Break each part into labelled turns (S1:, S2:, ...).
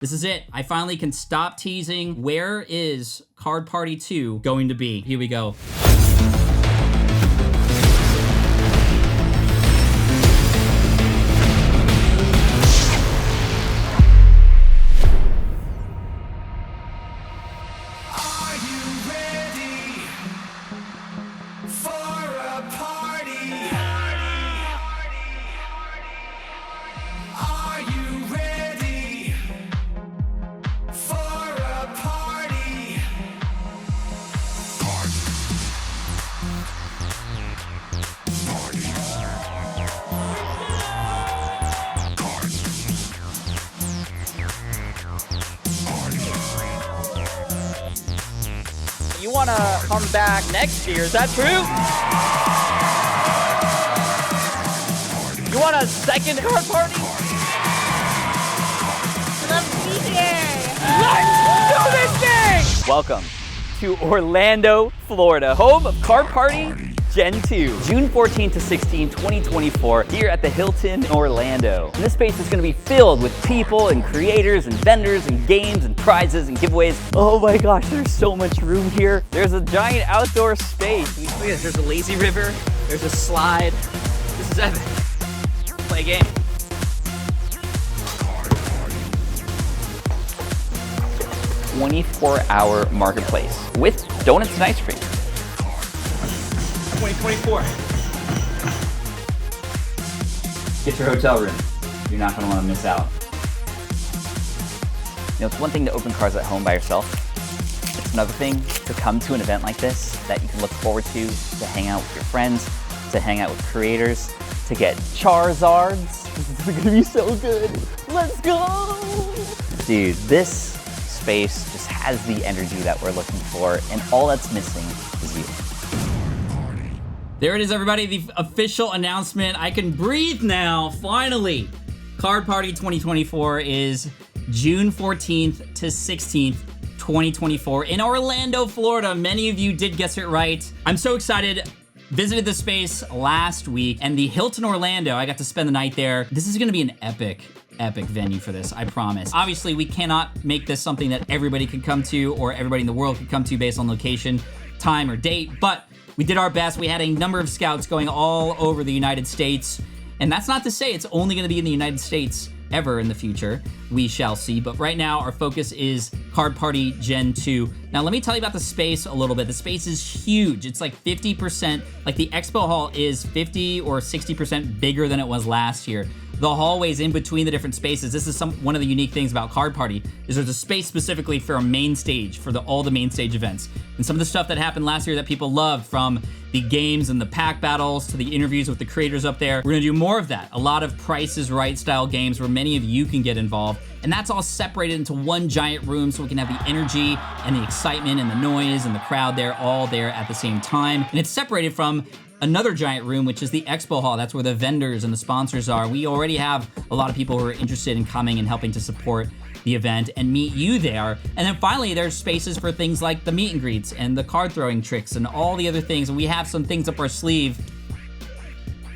S1: This is it. I finally can stop teasing. Where is Card Party 2 going to be? Here we go.
S2: You want to come back next year, is that true? You want a second card party?
S3: Love to be here.
S2: Let's do this thing! Welcome to Orlando, Florida, home of Card Party Gen 2, June 14 to 16, 2024, here at the Hilton in Orlando. And this space is going to be filled with people and creators and vendors and games and prizes and giveaways. Oh my gosh, there's so much room here. There's a giant outdoor space. Look at this, there's a lazy river, there's a slide. This is epic. Play a game. A 24-hour marketplace with donuts and ice cream. 2024. Get your hotel room. You're not going to want to miss out. You know, it's one thing to open cards at home by yourself. It's another thing to come to an event like this that you can look forward to hang out with your friends, to hang out with creators, to get Charizards. This is going to be so good. Let's go! Dude, this space just has the energy that we're looking for, and all that's missing is you.
S1: There it is, everybody, the official announcement. I can breathe now, finally. Card Party 2024 is June 14th to 16th, 2024 in Orlando, Florida. Many of you did guess it right. I'm so excited. Visited the space last week, and the Hilton Orlando, I got to spend the night there. This is gonna be an epic venue for this, I promise. Obviously, we cannot make this something that everybody could come to or everybody in the world could come to based on location, time, or date, but we did our best. We had a number of scouts going all over the United States, and that's not to say it's only gonna be in the United States ever in the future. We shall see, but right now our focus is Card Party Gen 2. Now let me tell you about the space a little bit. The space is huge. It's like 50%, like the expo hall is 50 or 60% bigger than it was last year. The hallways in between the different spaces, this is one of the unique things about Card Party, is there's a space specifically for a main stage, for all the main stage events. And some of the stuff that happened last year that people loved, from the games and the pack battles to the interviews with the creators up there, we're gonna do more of that. A lot of Price is Right style games where many of you can get involved. And that's all separated into one giant room so we can have the energy and the excitement and the noise and the crowd there, all there at the same time. And it's separated from another giant room, which is the expo hall. That's where the vendors and the sponsors are. We already have a lot of people who are interested in coming and helping to support the event and meet you there. And then finally, there's spaces for things like the meet and greets and the card throwing tricks and all the other things. And we have some things up our sleeve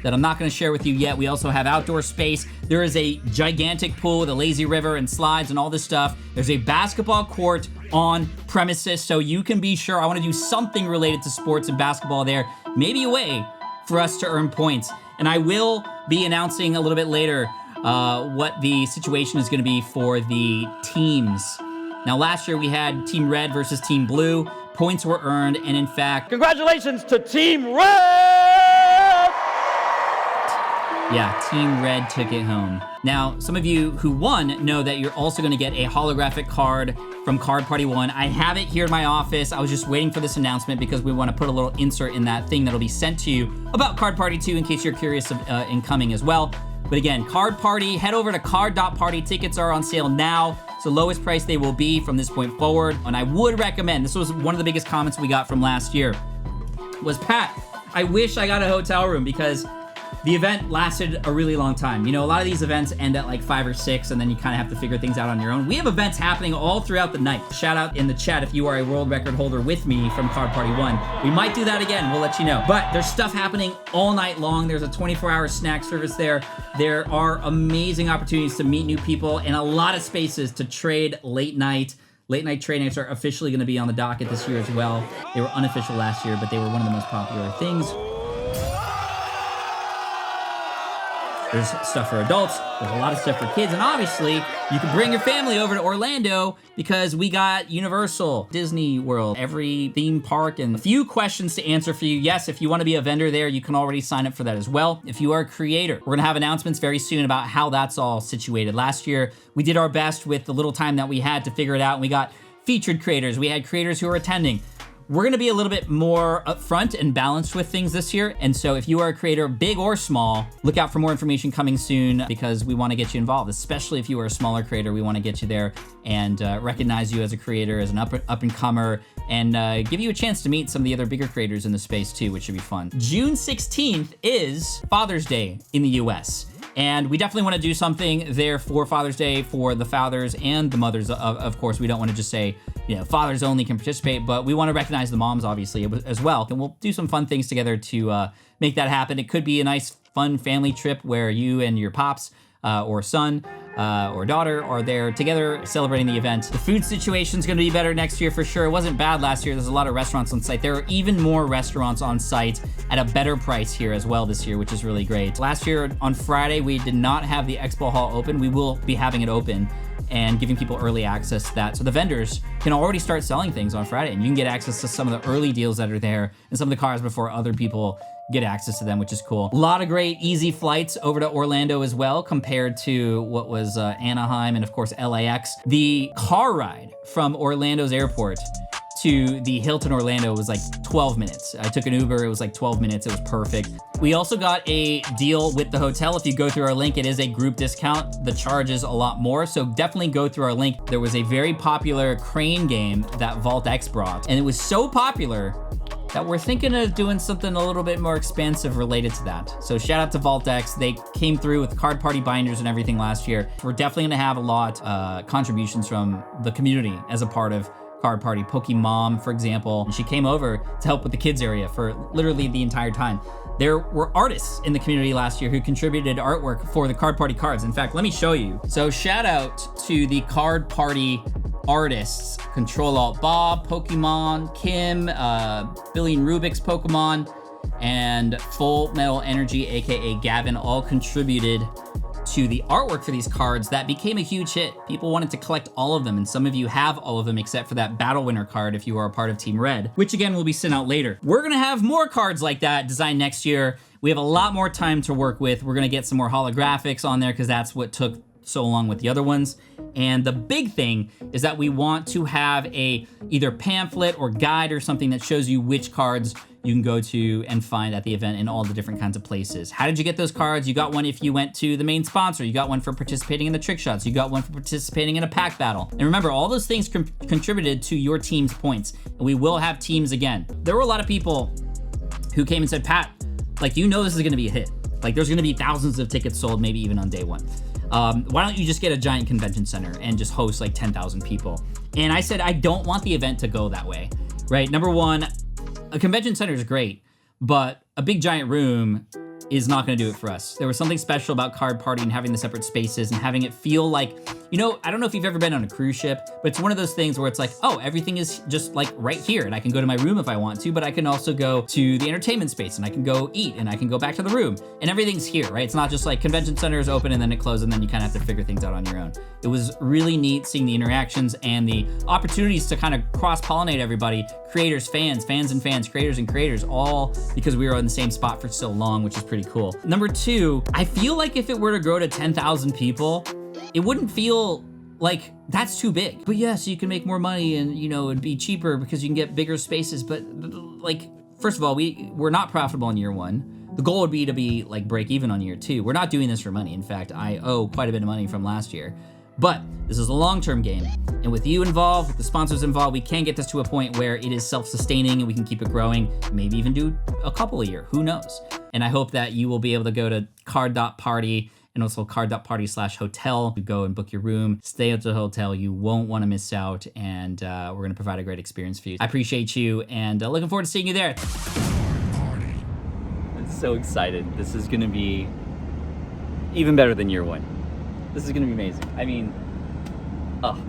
S1: that I'm not gonna share with you yet. We also have outdoor space. There is a gigantic pool with a lazy river and slides and all this stuff. There's a basketball court on premises, so you can be sure. I wanna do something related to sports and basketball there. Maybe a way for us to earn points. And I will be announcing a little bit later what the situation is gonna be for the teams. Now, last year we had Team Red versus Team Blue. Points were earned, and in fact,
S2: Congratulations to Team Red!
S1: yeah, Team Red took it home. Now, some of you who won know that you're also gonna get a holographic card from Card Party 1. I have it here in my office. I was just waiting for this announcement because we wanna put a little insert in that thing that'll be sent to you about Card Party 2 in case you're curious in coming as well. But again, Card Party, head over to card.party. Tickets are on sale now. It's the lowest price they will be from this point forward. And I would recommend, this was one of the biggest comments we got from last year, was, Pat, I wish I got a hotel room because The event lasted a really long time. You know, a lot of these events end at like 5 or 6, and then you kind of have to figure things out on your own. We have events happening all throughout the night. Shout out in the chat if you are a world record holder with me from Card Party 1. We might do that again, we'll let you know. But there's stuff happening all night long. There's a 24-hour snack service there. There are amazing opportunities to meet new people and a lot of spaces to trade late night. Late night trade nights are officially going to be on the docket this year as well. They were unofficial last year, but they were one of the most popular things. There's stuff for adults, there's a lot of stuff for kids, and obviously, you can bring your family over to Orlando because we got Universal, Disney World, every theme park, and a few questions to answer for you. Yes, if you want to be a vendor there, you can already sign up for that as well. If you are a creator, we're gonna have announcements very soon about how that's all situated. Last year, we did our best with the little time that we had to figure it out, and we got featured creators, we had creators who were attending. We're gonna be a little bit more upfront and balanced with things this year. And so if you are a creator, big or small, look out for more information coming soon because we wanna get you involved, especially if you are a smaller creator. We wanna get you there and recognize you as a creator, as an up-and-comer, and give you a chance to meet some of the other bigger creators in the space too, which should be fun. June 16th is Father's Day in the US. And we definitely want to do something there for Father's Day for the fathers and the mothers. Of course, we don't want to just say, you know, fathers only can participate, but we want to recognize the moms, obviously, as well. And we'll do some fun things together to make that happen. It could be a nice, fun family trip where you and your pops or son or daughter are there together celebrating the event. The food situation's gonna be better next year for sure. It wasn't bad last year. There's a lot of restaurants on site. There are even more restaurants on site at a better price here as well this year, which is really great. Last year on Friday, we did not have the Expo Hall open. We will be having it open and giving people early access to that. So the vendors can already start selling things on Friday and you can get access to some of the early deals that are there and some of the cars before other people get access to them, which is cool. A lot of great easy flights over to Orlando as well compared to what was Anaheim and of course LAX. The car ride from Orlando's airport to the Hilton Orlando was like 12 minutes. I took an Uber, it was like 12 minutes, it was perfect. We also got a deal with the hotel. If you go through our link, it is a group discount. The charge is a lot more, so definitely go through our link. There was a very popular crane game that Vault X brought, and it was so popular that we're thinking of doing something a little bit more expensive related to that. So shout out to Vault X. They came through with card party binders and everything last year. We're definitely gonna have a lot contributions from the community as a part of Card Party. Pokemon, for example, she came over to help with the kids area for literally the entire time. There were artists in the community last year who contributed artwork for the Card Party cards. In fact, let me show you. So shout out to the Card Party artists, Control Alt Bob, Pokemon, Kim, Billy and Rubik's Pokemon, and Full Metal Energy, aka Gavin, all contributed to the artwork for these cards that became a huge hit. People wanted to collect all of them, and some of you have all of them except for that Battle Winner card if you are a part of Team Red, which again will be sent out later. We're gonna have more cards like that designed next year. We have a lot more time to work with. We're gonna get some more holographics on there because that's what took so long with the other ones. And the big thing is that we want to have a either pamphlet or guide or something that shows you which cards you can go to and find at the event in all the different kinds of places. How did you get those cards? You got one if you went to the main sponsor. You got one for participating in the trick shots. You got one for participating in a pack battle. And remember, all those things contributed to your team's points. And we will have teams again. There were a lot of people who came and said, Pat, like, you know this is gonna be a hit. Like, there's gonna be thousands of tickets sold, maybe even on day one. Why don't you just get a giant convention center and just host like 10,000 people? And I said, I don't want the event to go that way, right? Number one, a convention center is great, but a big giant room is not gonna do it for us. There was something special about Card Party and having the separate spaces and having it feel like, you know, I don't know if you've ever been on a cruise ship, but it's one of those things where it's like, oh, everything is just like right here and I can go to my room if I want to, but I can also go to the entertainment space and I can go eat and I can go back to the room and everything's here, right? It's not just like convention center is open and then it closes and then you kind of have to figure things out on your own. It was really neat seeing the interactions and the opportunities to kind of cross-pollinate everybody, creators, fans, fans and fans, creators and creators, all because we were in the same spot for so long, which is pretty cool. Number two, I feel like if it were to grow to 10,000 people, it wouldn't feel like that's too big. But yes, you can make more money and, you know, it'd be cheaper because you can get bigger spaces. But like, first of all, we're not profitable in year one. The goal would be to be like break even on year two. We're not doing this for money. In fact, I owe quite a bit of money from last year. But this is a long-term game. And with you involved, with the sponsors involved, we can get this to a point where it is self-sustaining and we can keep it growing, maybe even do a couple a year, who knows? And I hope that you will be able to go to card.party and also card.party/hotel. You go and book your room, stay at the hotel. You won't want to miss out, and we're going to provide a great experience for you. I appreciate you, and looking forward to seeing you there. I'm so excited. This is going to be even better than year one. This is going to be amazing. I mean, oh.